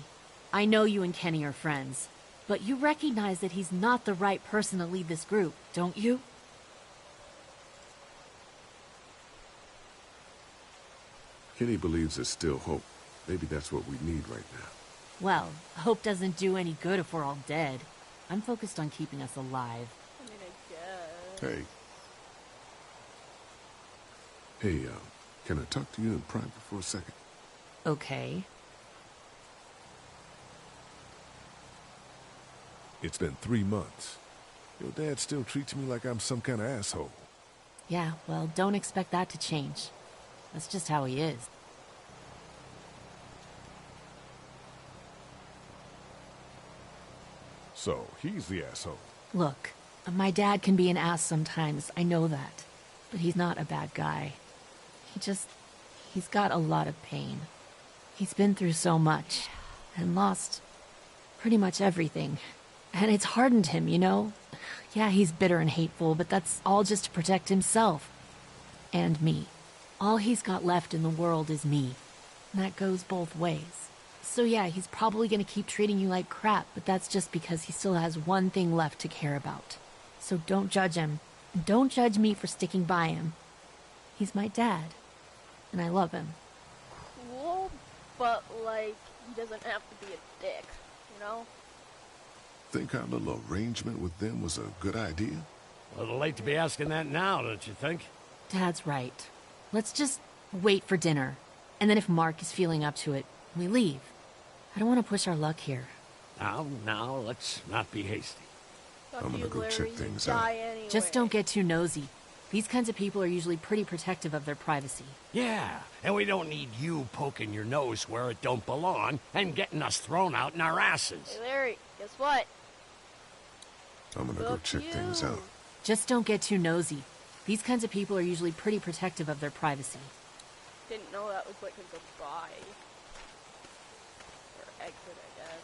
I know you and Kenny are friends, but you recognize that he's not the right person to lead this group, don't you? Kenny believes there's still hope. Maybe that's what we need right now. Well, hope doesn't do any good if we're all dead. I'm focused on keeping us alive. I mean, I guess. Hey, can I talk to you in private for a second? Okay. It's been 3 months. Your dad still treats me like I'm some kind of asshole. Yeah, well, don't expect that to change. That's just how he is. So, he's the asshole. Look, my dad can be an ass sometimes, I know that. But he's not a bad guy. He's got a lot of pain. He's been through so much, and lost pretty much everything. And it's hardened him, you know? Yeah, he's bitter and hateful, but that's all just to protect himself. And me. All he's got left in the world is me. And that goes both ways. So yeah, he's probably gonna keep treating you like crap, but that's just because he still has one thing left to care about. So don't judge him. And don't judge me for sticking by him. He's my dad. And I love him. Cool, but, like, he doesn't have to be a dick, you know? Think our little arrangement with them was a good idea? A little late to be asking that now, don't you think? Dad's right. Let's just wait for dinner. And then if Mark is feeling up to it, we leave. I don't want to push our luck here. Now, let's not be hasty. I'm gonna go check things out. Anyway. Just don't get too nosy. These kinds of people are usually pretty protective of their privacy. Yeah, and we don't need you poking your nose where it don't belong and getting us thrown out in our asses. Hey, Larry, guess what? I'm gonna go check things out. Just don't get too nosy. These kinds of people are usually pretty protective of their privacy. Didn't know that was like a goodbye. Or exit, I guess.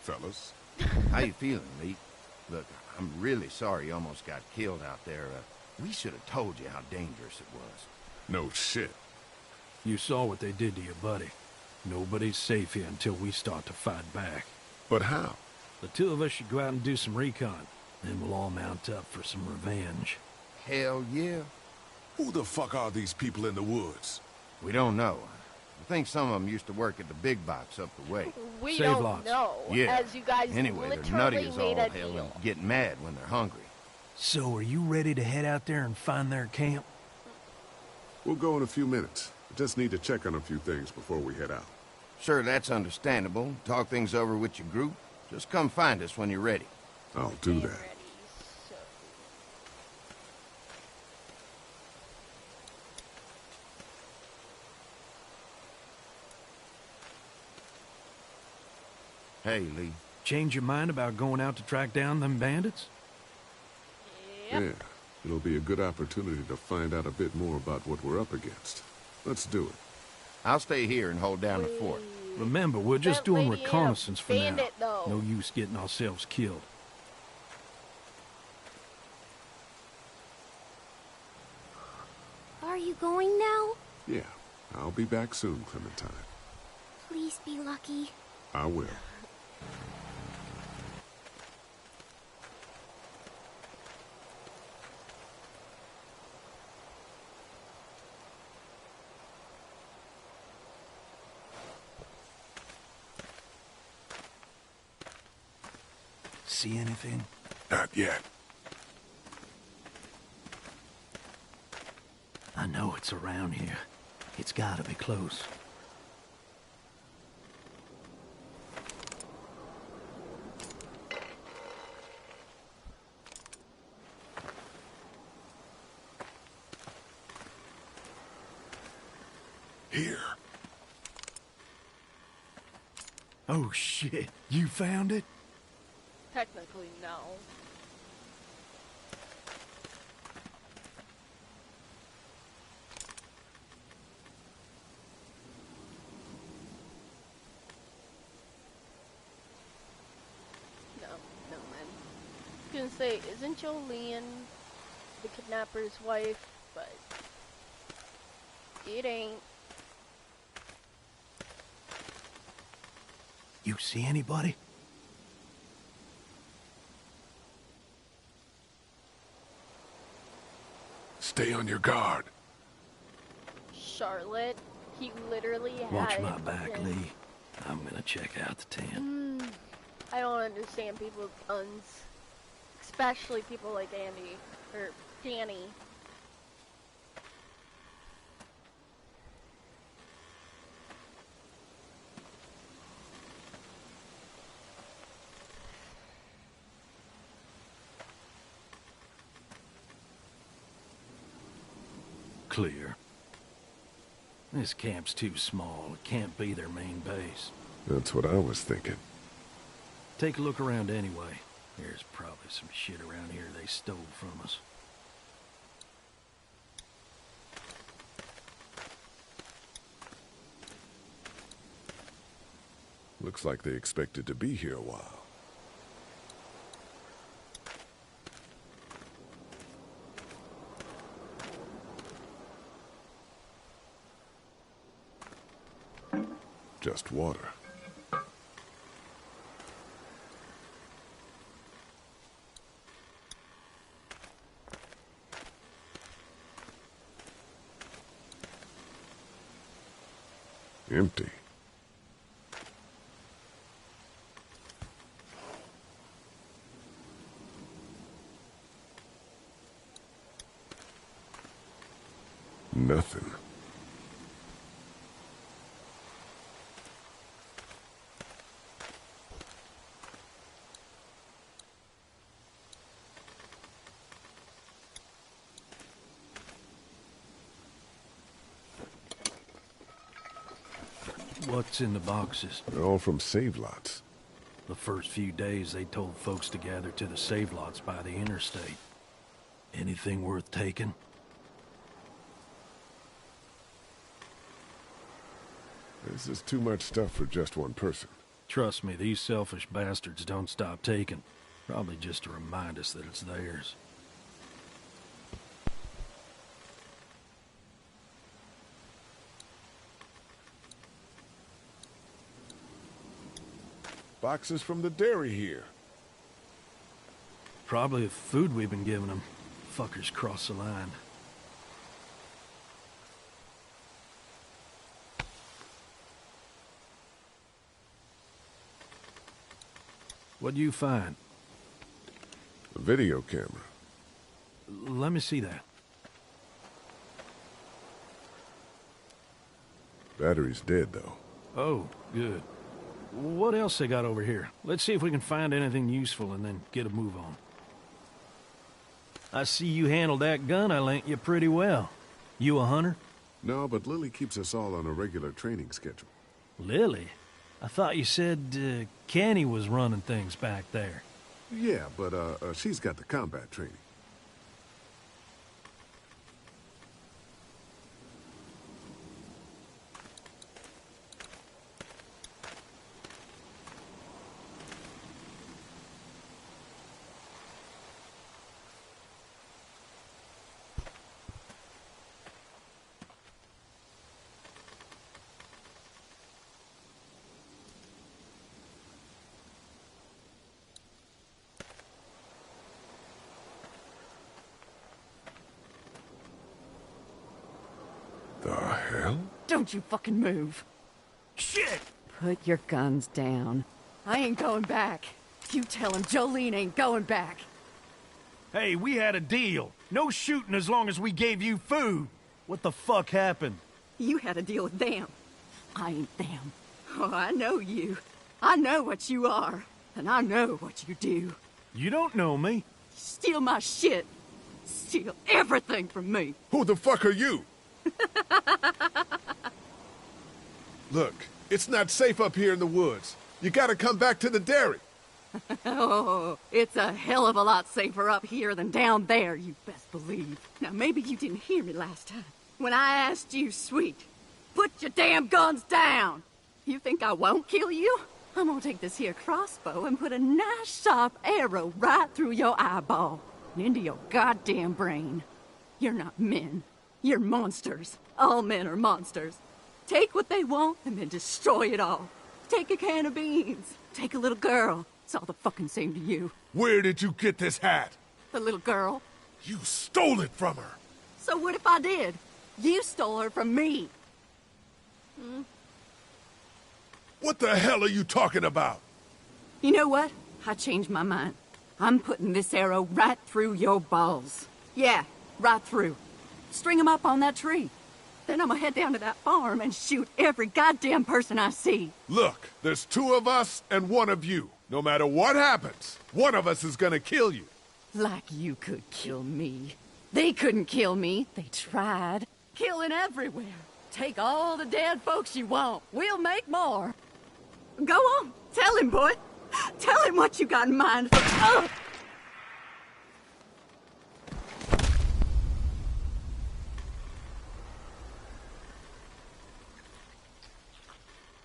Fellas, How you feeling, Lee? Look, I'm really sorry you almost got killed out there. We should have told you how dangerous it was. no shit. You saw what they did to your buddy. Nobody's safe here until we start to fight back. But how? The two of us should go out and do some recon. Then we'll all mount up for some revenge. Hell yeah. Who the fuck are these people in the woods? We don't know. I think some of them used to work at the big box up the way. We Save don't lots. know, Yeah. as you guys Anyway, they're literally nutty as all made a hell deal. and get mad when they're hungry. So are you ready to head out there and find their camp? We'll go in a few minutes. I just need to check on a few things before we head out. Sure, that's understandable. Talk things over with your group. Just come find us when you're ready. I'll do that. Ready, so. Hey, Lee. Change your mind about going out to track down them bandits? Yep. Yeah, it'll be a good opportunity to find out a bit more about what we're up against. Let's do it. I'll stay here and hold down the fort. Remember, we're just That doing lady ain't a reconnaissance for now. bandit, though. No use getting ourselves killed. Are you going now? Yeah, I'll be back soon, Clementine. Please be lucky. I will. See anything? Not yet. I know it's around here. It's gotta be close. Here. Oh shit, you found it? Technically, no. No, man. I was gonna say, isn't Jolene the kidnapper's wife? But it ain't. You see anybody? Stay on your guard. Charlotte, he literally had Watch it my back, in- Lee. I'm gonna check out the tent. I don't understand people's guns. Especially people like Andy, or Danny. Clear. This camp's too small. It can't be their main base. That's what I was thinking. Take a look around anyway. There's probably some shit around here they stole from us. Looks like they expected to be here a while. Just water. Empty. Nothing. What's in the boxes? They're all from save lots. The first few days they told folks to gather to the save lots by the interstate. Anything worth taking? This is too much stuff for just one person. Trust me, these selfish bastards don't stop taking. Probably just to remind us that it's theirs. Boxes from the dairy here. Probably the food we've been giving them. Fuckers cross the line. What'd you find? A video camera. Let me see that. Battery's dead, though. Oh, good. What else they got over here? Let's see if we can find anything useful and then get a move on. I see you handled that gun I lent you pretty well. You a hunter? No, but Lily keeps us all on a regular training schedule. Lily? I thought you said Kenny was running things back there. Yeah, but she's got the combat training. The hell? Don't you fucking move. Shit! Put your guns down. I ain't going back. You tell him Jolene ain't going back. Hey, we had a deal. No shooting as long as we gave you food. What the fuck happened? You had a deal with them. I ain't them. Oh, I know you. I know what you are. And I know what you do. You don't know me. Steal my shit. Steal everything from me. Who the fuck are you? Look, it's not safe up here in the woods. You gotta come back to the dairy. Oh, it's a hell of a lot safer up here than down there, you best believe. Now, maybe you didn't hear me last time. When I asked you, sweet, put your damn guns down. You think I won't kill you? I'm gonna take this here crossbow and put a nice sharp arrow right through your eyeball and into your goddamn brain. You're not men. You're monsters. All men are monsters. Take what they want and then destroy it all. Take a can of beans. Take a little girl. It's all the fucking same to you. Where did you get this hat? The little girl. You stole it from her. So what if I did? You stole her from me. What the hell are you talking about? You know what? I changed my mind. I'm putting this arrow right through your balls. Yeah, right through. String them up on that tree. Then I'm gonna head down to that farm and shoot every goddamn person I see. Look, there's two of us and one of you. No matter what happens, one of us is gonna kill you. Like you could kill me. They couldn't kill me. They tried. Killing everywhere. Take all the dead folks you want. We'll make more. Go on. Tell him, boy. Tell him what you got in mind for... Oh!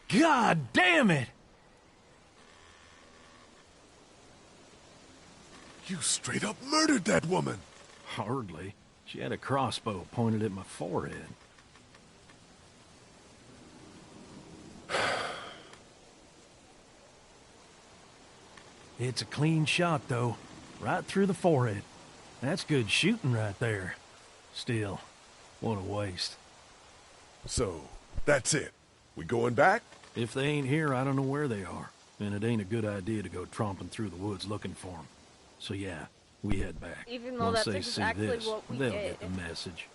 God damn it! You straight up murdered that woman! Hardly. She had a crossbow pointed at my forehead. It's a clean shot, though. Right through the forehead. That's good shooting right there. Still, what a waste. So, that's it. We going back? If they ain't here, I don't know where they are. And it ain't a good idea to go tromping through the woods looking for them. So yeah, we head back. Even though Once that's they exactly see this, what we they'll did. get the message.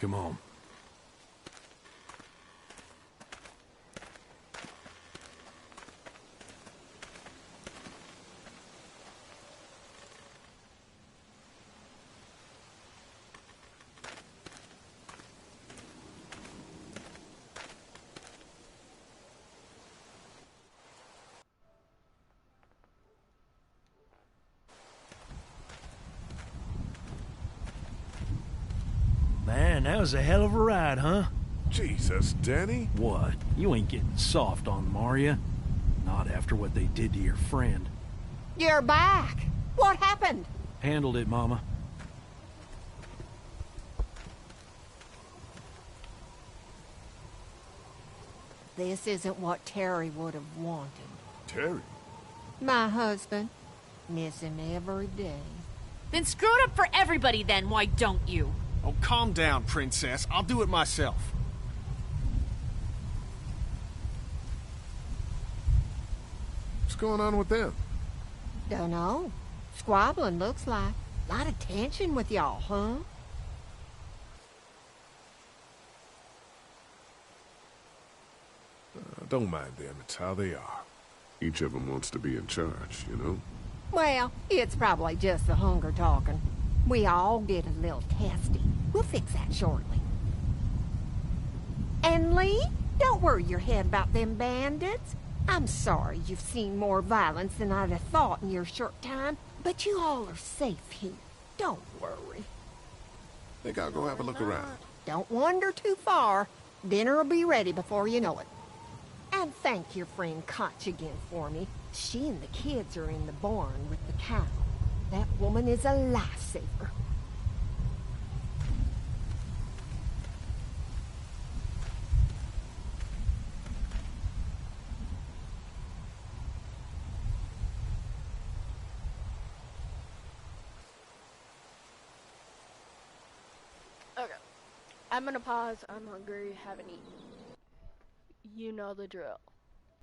Come on. Man, that was a hell of a ride, huh? Jesus, Danny. What? You ain't getting soft on them, are ya? Not after what they did to your friend. You're back. What happened? Handled it, Mama. This isn't what Terry would have wanted. Terry? My husband. Miss him every day. Then screw it up for everybody then, why don't you? Oh, calm down, Princess. I'll do it myself. What's going on with them? Dunno. Squabbling, looks like. Lot of tension with y'all, huh? Don't mind them, it's how they are. Each of them wants to be in charge, you know? Well, it's probably just the hunger talking. We all get a little testy. We'll fix that shortly. And Lee, don't worry your head about them bandits. I'm sorry you've seen more violence than I'd have thought in your short time, but you all are safe here. Don't worry. Think I'll go have a look around. Don't wander too far. Dinner'll be ready before you know it. And thank your friend Koch again for me. She and the kids are in the barn with the cow. That woman is a lifesaver. Okay. I'm gonna pause. I'm hungry. Haven't eaten. You know the drill.